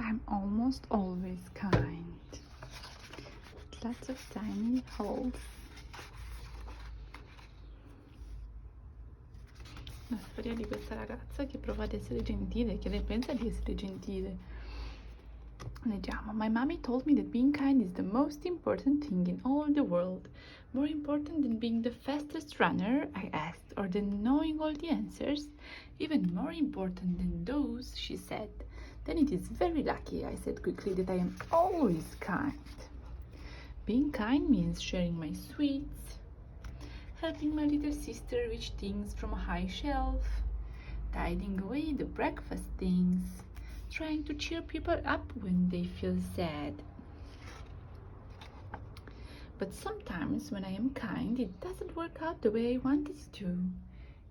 I'm almost always kind. Lots of tiny holes. La storia di questa ragazza che prova ad essere gentile, che lei pensa di essere gentile. Leggiamo. My mommy told me that being kind is the most important thing in all the world. More important than being the fastest runner, I asked, or than knowing all the answers. Even more important than those, she said. Then it is very lucky, I said quickly, that I am always kind. Being kind means sharing my sweets, helping my little sister reach things from a high shelf, tidying away the breakfast things, trying to cheer people up when they feel sad. But sometimes when I am kind, it doesn't work out the way I want it to.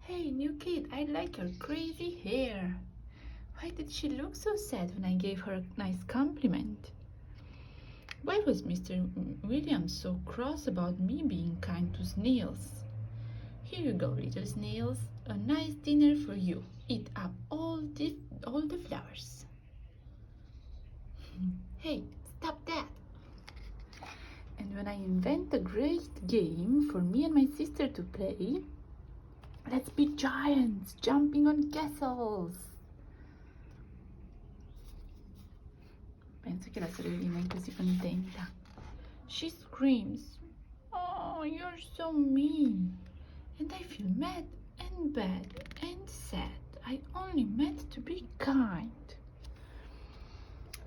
Hey, new kid, I like your crazy hair. Why did she look so sad when I gave her a nice compliment? Why was Mr. Williams so cross about me being kind to snails? Here you go, little snails. A nice dinner for you. Eat up all the flowers. Hey, stop that! And when I invent a great game for me and my sister to play, let's be giants jumping on castles. Penso che la sorellina è così contenta. She screams, "Oh, you're so mean." And I feel mad and bad and sad. I only meant to be kind.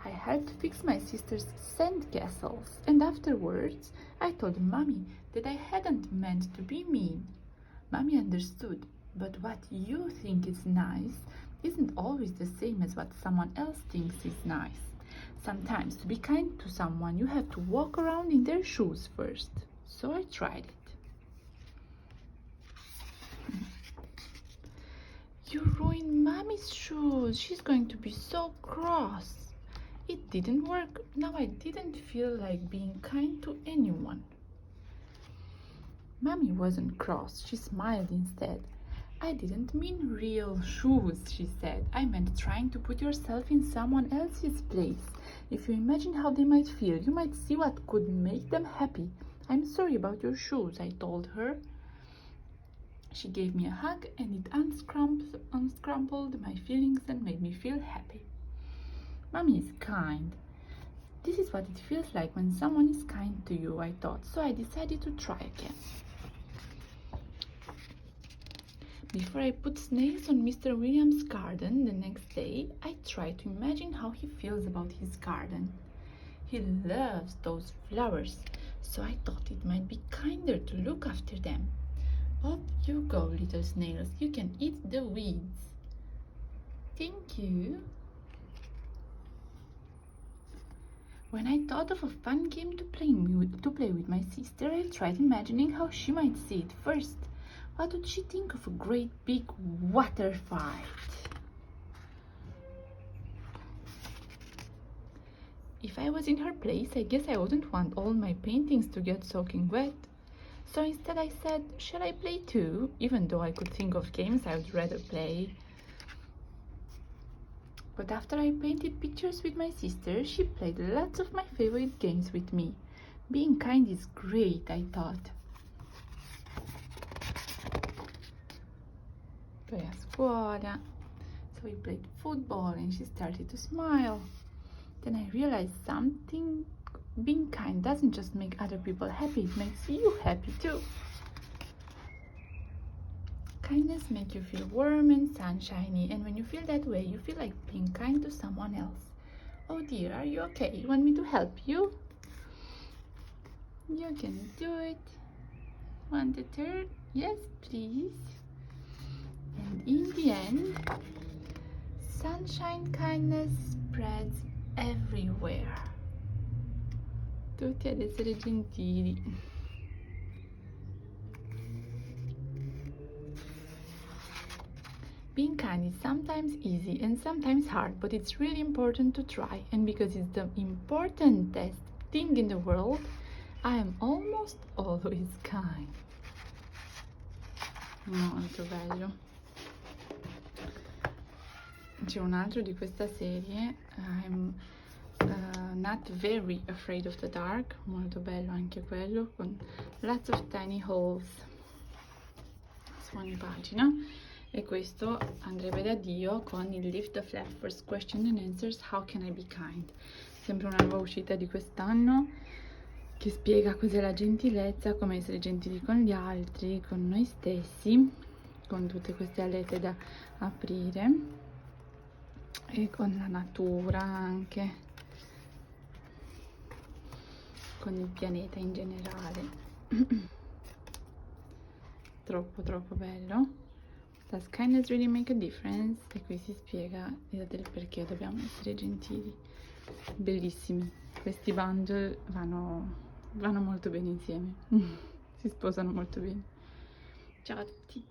I helped fix my sister's sand castles, and afterwards I told Mommy that I hadn't meant to be mean. Mommy understood, but what you think is nice isn't always the same as what someone else thinks is nice. Sometimes to be kind to someone, you have to walk around in their shoes first. So I tried it. You ruined Mommy's shoes. She's going to be so cross. It didn't work. Now I didn't feel like being kind to anyone. Mommy wasn't cross. She smiled instead. I didn't mean real shoes, she said. I meant trying to put yourself in someone else's place. If you imagine how they might feel, you might see what could make them happy. I'm sorry about your shoes, I told her. She gave me a hug and it unscrambled my feelings and made me feel happy. Mommy is kind. This is what it feels like when someone is kind to you, I thought, so I decided to try again. Before I put snails on Mr. Williams' garden the next day, I tried to imagine how he feels about his garden. He loves those flowers, so I thought it might be kinder to look after them. Off you go, little snails. You can eat the weeds. Thank you. When I thought of a fun game to play with my sister, I tried imagining how she might see it first. What would she think of a great big water fight? If I was in her place, I guess I wouldn't want all my paintings to get soaking wet. So instead I said, shall I play too? Even though I could think of games I would rather play. But after I painted pictures with my sister, she played lots of my favorite games with me. Being kind is great, I thought. Poi a scuola, so we played football and she started to smile. Then I realized something. Being kind doesn't just make other people happy, it makes you happy too. Kindness makes you feel warm and sunshiny, and when you feel that way, you feel like being kind to someone else. Oh dear, are you okay? You want me to help you? You can do it. Want a turn? Yes, please. And in the end, sunshine kindness spreads everywhere. Tutti ad essere gentili. Being kind is sometimes easy and sometimes hard, but it's really important to try. And because it's the importantest thing in the world, I am almost always kind. Molto bello. c'è un altro di questa serie, I'm Not Very Afraid of the Dark, molto bello anche quello, con lots of tiny holes su ogni pagina. E questo andrebbe da Dio con il Lift the Flap First Question and Answers, How Can I Be Kind? Sempre una nuova uscita di quest'anno che spiega cos'è la gentilezza, come essere gentili con gli altri, con noi stessi, con tutte queste alette da aprire e con la natura anche, con il pianeta in generale. Troppo bello. Does kindness really make a difference? E qui si spiega del perché dobbiamo essere gentili. Bellissimi. Questi bundle vanno molto bene insieme. Si sposano molto bene. Ciao a tutti.